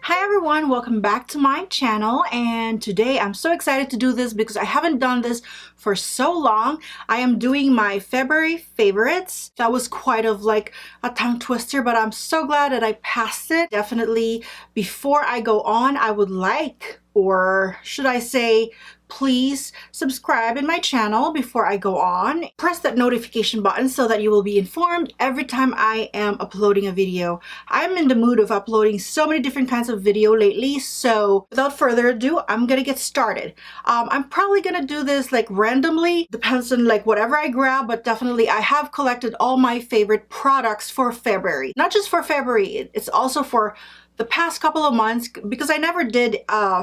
Hi everyone, welcome back to my channel, and today I'm so excited to do this because I haven't done this for so long. I am doing my February favorites. That was quite of like a tongue twister, but I'm so glad that I passed it. Definitely before I go on, I would like, or should I say, please subscribe in my channel before I go on. Press that notification button so that you will be informed every time I am uploading a video. I'm in the mood of uploading so many different kinds of video lately, so without further ado, I'm gonna get started. I'm probably gonna do this like randomly, depends on like whatever I grab, but definitely I have collected all my favorite products for February. Not just for February, it's also for the past couple of months, because I never did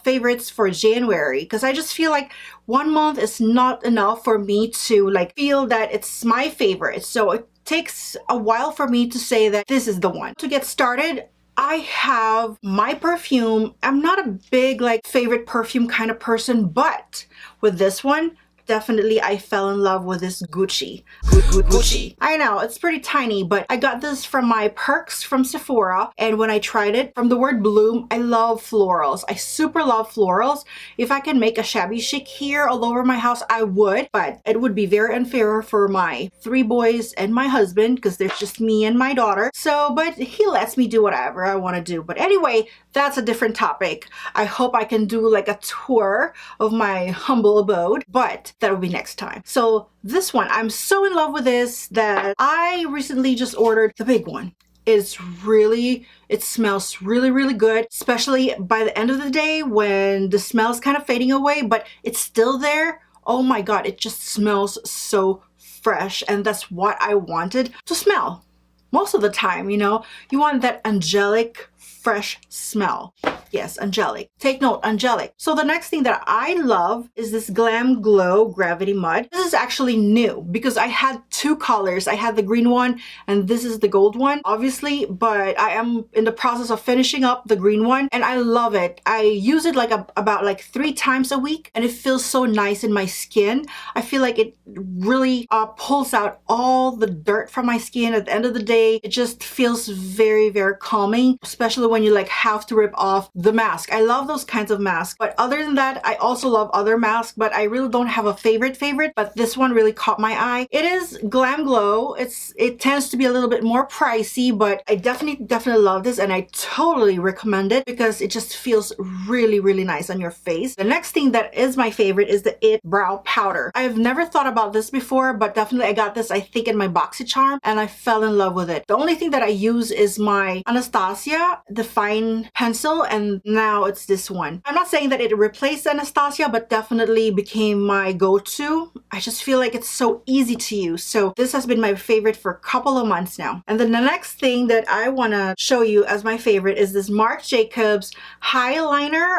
favorites for January, because I just feel like one month is not enough for me to like feel that it's my favorite. So it takes a while for me to say that this is the one. To get started, I have my perfume. I'm not a big like favorite perfume kind of person, but with this one, definitely I fell in love with this Gucci. Gucci. I know, it's pretty tiny, but I got this from my perks from Sephora, and when I tried it, from the word bloom, I love florals. I super love florals. If I can make a shabby chic here all over my house, I would, but it would be very unfair for my 3 boys and my husband, because there's just me and my daughter. So, but he lets me do whatever I want to do. But anyway, that's a different topic. I hope I can do like a tour of my humble abode, but that will be next time. So this one, I'm so in love with this that I recently just ordered the big one. It smells really good, especially by the end of the day when the smell is kind of fading away, but it's still there. Oh my God, it just smells so fresh, and that's what I wanted to smell. Most of the time, you know, you want that angelic, fresh smell. Yes, angelic. Take note, angelic. So the next thing that I love is this Glam Glow Gravity Mud. This is actually new because I had 2 colors. I had the green one and this is the gold one, obviously, but I am in the process of finishing up the green one and I love it. I use it like about like 3 times a week and it feels so nice in my skin. I feel like it really pulls out all the dirt from my skin at the end of the day. It just feels very calming, especially when you like have to rip off the mask. I love those kinds of masks, but other than that, I also love other masks, but I really don't have a favorite, but this one really caught my eye. It is Glam Glow. It tends to be a little bit more pricey, but I definitely love this and I totally recommend it because it just feels really nice on your face. The next thing that is my favorite is the It Brow Powder. I've never thought about this before, but definitely I got this, I think, in my boxy charm and I fell in love with it. The only thing that I use is my Anastasia, the fine pencil, and now it's this one. I'm not saying that it replaced Anastasia, but definitely became my go-to. I just feel like it's so easy to use. So this has been my favorite for a couple of months now. And then the next thing that I want to show you as my favorite is this Marc Jacobs highliner.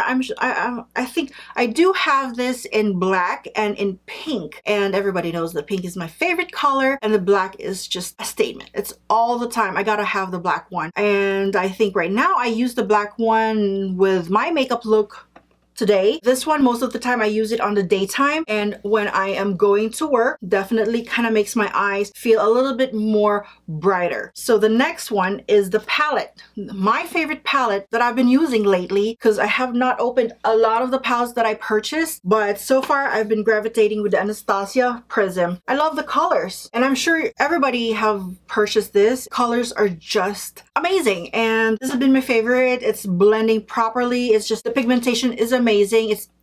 I think I do have this in black and in pink, and everybody knows that pink is my favorite color and the black is just a statement. It's all the time. I gotta have the black one, and I think right now I use the black one with my makeup look today. This one, most of the time I use it on the daytime, and when I am going to work, definitely kind of makes my eyes feel a little bit more brighter. So the next one is the palette. My favorite palette that I've been using lately, because I have not opened a lot of the palettes that I purchased, but so far I've been gravitating with the Anastasia Prism. I love the colors, and I'm sure everybody have purchased this. Colors are just amazing, and this has been my favorite. It's blending properly. It's just the pigmentation is amazing.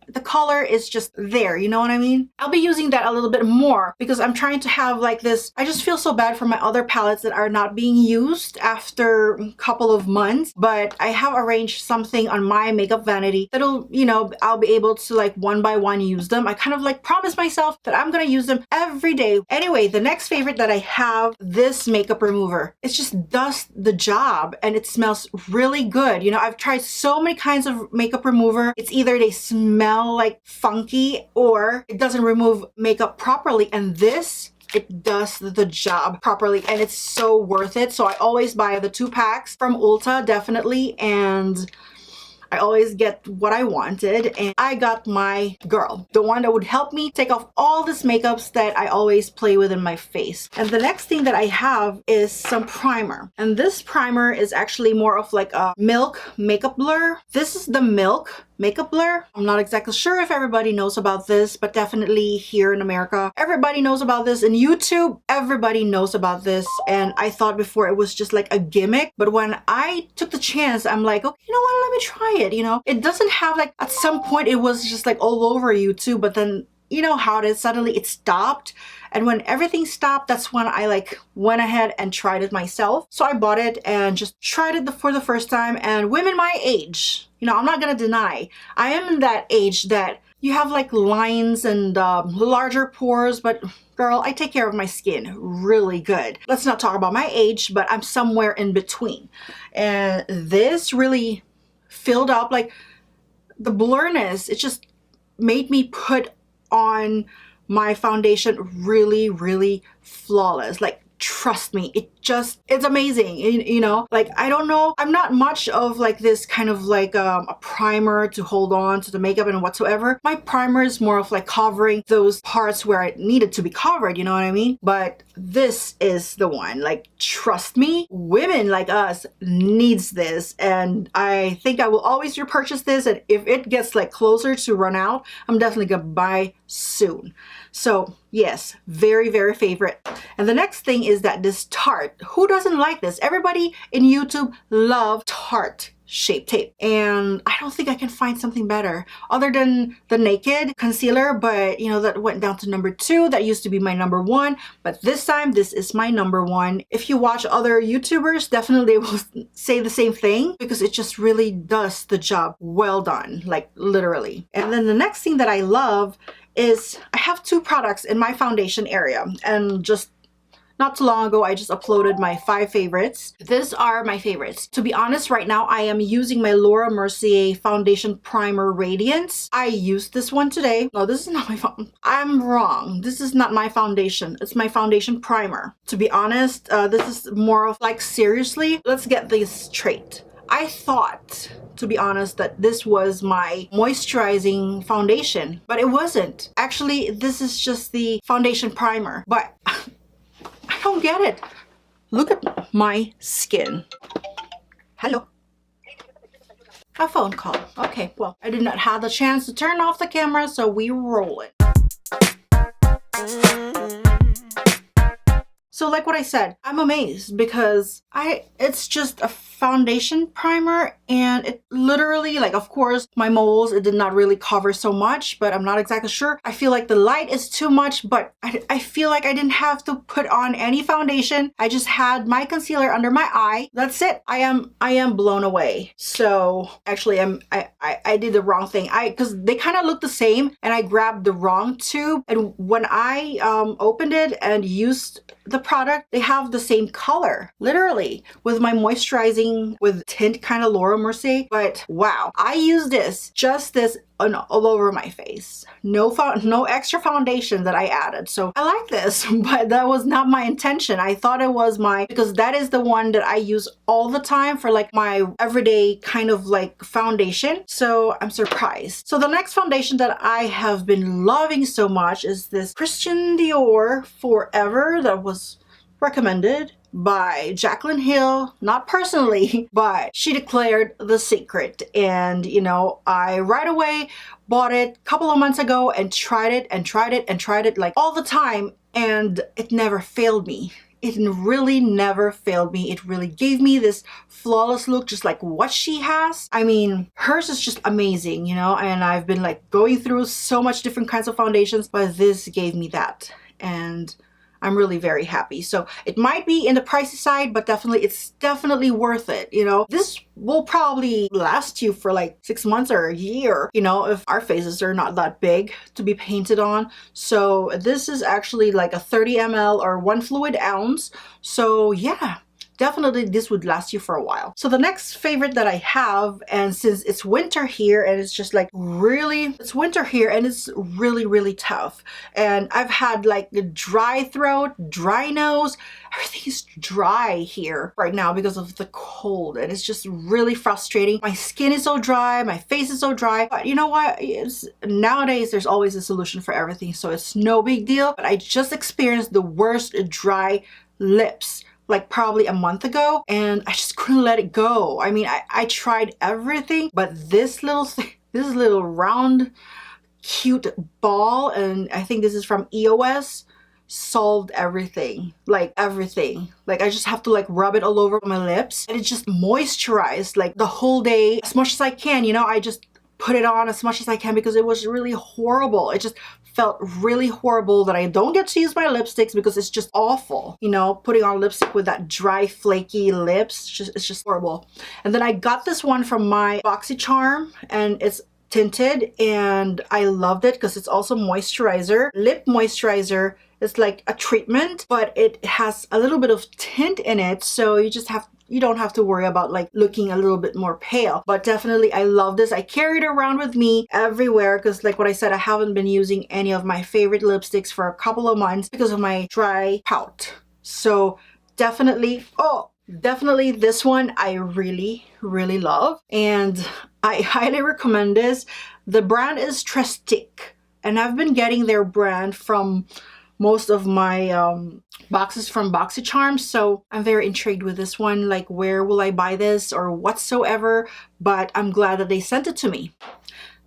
The color is just there, you know what I mean? I'll be using that a little bit more because I'm trying to have like this. I just feel so bad for my other palettes that are not being used after a couple of months, but I have arranged something on my makeup vanity that'll, you know, I'll be able to like one by one use them. I kind of like promise myself that I'm gonna use them every day. Anyway, the next favorite that I have, this makeup remover. It just does the job and it smells really good. You know, I've tried so many kinds of makeup remover. It's either they smell like funky or it doesn't remove makeup properly, and this, it does the job properly and it's so worth it. So I always buy the 2 packs from Ulta, definitely, and I always get what I wanted, and I got my girl, the one that would help me take off all these makeups that I always play with in my face. And the next thing that I have is some primer, and this primer is actually more of like a Milk makeup blur. This is the Milk makeup blur. I'm not exactly sure if everybody knows about this, but definitely here in America everybody knows about this. In YouTube everybody knows about this, and I thought before it was just like a gimmick, but when I took the chance, I'm like, okay, you know what, let me try it. You know, it doesn't have like, at some point it was just like all over YouTube, but then you know how it is, suddenly it stopped. And when everything stopped, that's when I like went ahead and tried it myself. So I bought it and just tried it for the first time. And women my age, you know, I'm not gonna deny, I am in that age that you have like lines and larger pores, but girl, I take care of my skin really good. Let's not talk about my age, but I'm somewhere in between. And this really filled up like the blurriness. It just made me put on my foundation really flawless. Like, trust me, it's amazing. You know, like, I don't know, I'm not much of like this kind of like a primer to hold on to the makeup and whatsoever. My primer is more of like covering those parts where it needed to be covered, you know what I mean? But this is the one, like, trust me, women like us needs this, and I think I will always repurchase this, and if it gets like closer to run out, I'm definitely gonna buy soon. So yes, very favorite. And the next thing is that this Tarte, who doesn't like this? Everybody in YouTube love Tarte Shape Tape, and I don't think I can find something better other than the Naked concealer, but you know, that went down to number 2. That used to be my number 1, but this time this is my number 1. If you watch other YouTubers, definitely will say the same thing, because it just really does the job well done, like literally. And then the next thing that I love is I have 2 products in my foundation area, and just not too long ago I just uploaded my 5 favorites. These are my favorites. To be honest, right now I am using my Laura Mercier Foundation Primer Radiance. I used this one today. No, this is not my foundation. I'm wrong. This is not my foundation. It's my foundation primer. To be honest, this is more of like, seriously, let's get this straight. I thought, to be honest, that this was my moisturizing foundation, but it wasn't. Actually, this is just the foundation primer, but I don't get it. Look at my skin. Hello. A phone call. Okay, well, I did not have the chance to turn off the camera, so we roll it. So like what I said, I'm amazed because it's just a foundation primer, and it literally, like, of course my moles, it did not really cover so much, but I'm not exactly sure. I feel like the light is too much, but I feel like I didn't have to put on any foundation. I just had my concealer under my eye. That's it. I am blown away. So actually I did the wrong thing. Because they kind of look the same, and I grabbed the wrong tube, and when I opened it and used the product, they have the same color, literally, with my moisturizing with tint kind of Laura Mercier. But wow, I use this, just this, all over my face. No extra foundation that I added. So I like this, but that was not my intention. I thought it was because that is the one that I use all the time for like my everyday kind of like foundation. So I'm surprised. So the next foundation that I have been loving so much is this Christian Dior Forever that was recommended by Jaclyn Hill, not personally, but she declared the secret. And you know, I right away bought it a couple of months ago and tried it like all the time, and it never failed me. It really never failed me. It really gave me this flawless look, just like what she has. I mean, hers is just amazing, you know, and I've been like going through so much different kinds of foundations, but this gave me that, and I'm really very happy. So it might be in the pricey side, but it's definitely worth it. You know, this will probably last you for like 6 months or a year, you know, if our faces are not that big to be painted on. So this is actually like a 30 ml or 1 fluid ounce. So yeah, definitely this would last you for a while. So the next favorite that I have, and since it's winter here and it's just like really, it's winter here and it's really, really tough. And I've had like a dry throat, dry nose, everything is dry here right now because of the cold, and it's just really frustrating. My skin is so dry, my face is so dry, but you know what? Nowadays there's always a solution for everything, so it's no big deal. But I just experienced the worst dry lips like probably a month ago, and I just couldn't let it go. I mean, I tried everything, but this little thing, this little round cute ball, and I think this is from EOS, solved everything. Like everything. Like I just have to like rub it all over my lips, and it just moisturized like the whole day as much as I can. You know, I just put it on as much as I can because it was really horrible. It just felt really horrible that I don't get to use my lipsticks because it's just awful. You know, putting on lipstick with that dry, flaky lips, it's just horrible. And then I got this one from my Boxy Charm, and it's tinted, and I loved it because it's also moisturizer, lip moisturizer. It's like a treatment, but it has a little bit of tint in it, so you don't have to worry about like looking a little bit more pale. But definitely I love this. I carry it around with me everywhere because like what I said, I haven't been using any of my favorite lipsticks for a couple of months because of my dry pout. So definitely, definitely this one I really, really love, and I highly recommend this. The brand is Tarte, and I've been getting their brand from most of my boxes from Boxy Charm, so I'm very intrigued with this one. Like, where will I buy this or whatsoever, but I'm glad that they sent it to me.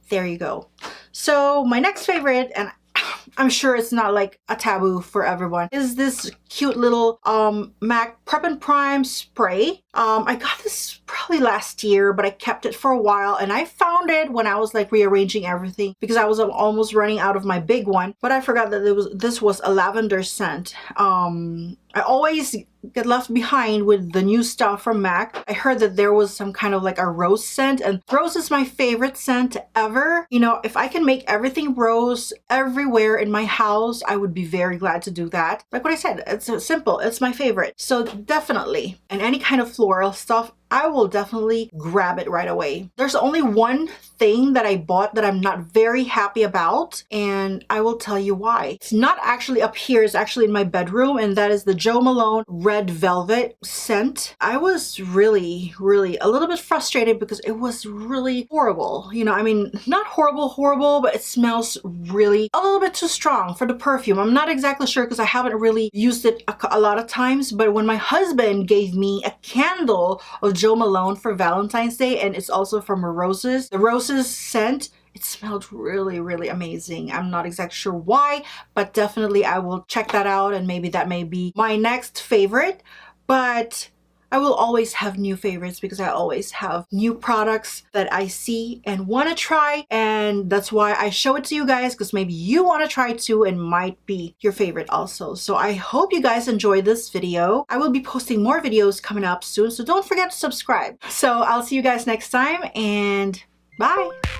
There you go. So my next favorite, and I'm sure it's not like a taboo for everyone, is this cute little MAC Prep and Prime spray. I got this probably last year, but I kept it for a while, and I found it when I was like rearranging everything because I was almost running out of my big one, but I forgot that this was a lavender scent. I always get left behind with the new stuff from MAC. I heard that there was some kind of like a rose scent, and rose is my favorite scent ever. You know, if I can make everything rose everywhere in my house, I would be very glad to do that. Like what I said, it's simple, it's my favorite. So definitely, and any kind of floral stuff, I will definitely grab it right away. There's only one thing that I bought that I'm not very happy about, and I will tell you why. It's not actually up here, it's actually in my bedroom, and that is the Jo Malone Red Velvet scent. I was really, really a little bit frustrated because it was really horrible. You know, I mean, not horrible, but it smells really a little bit too strong for the perfume. I'm not exactly sure because I haven't really used it a lot of times, but when my husband gave me a candle of Jo Malone for Valentine's Day, and it's also from Roses, the Roses scent, it smelled really, really amazing. I'm not exactly sure why, but definitely I will check that out, and maybe that may be my next favorite. But I will always have new favorites because I always have new products that I see and want to try, and that's why I show it to you guys, because maybe you want to try too and might be your favorite also. So I hope you guys enjoyed this video. I will be posting more videos coming up soon, so don't forget to subscribe. So I'll see you guys next time, and bye!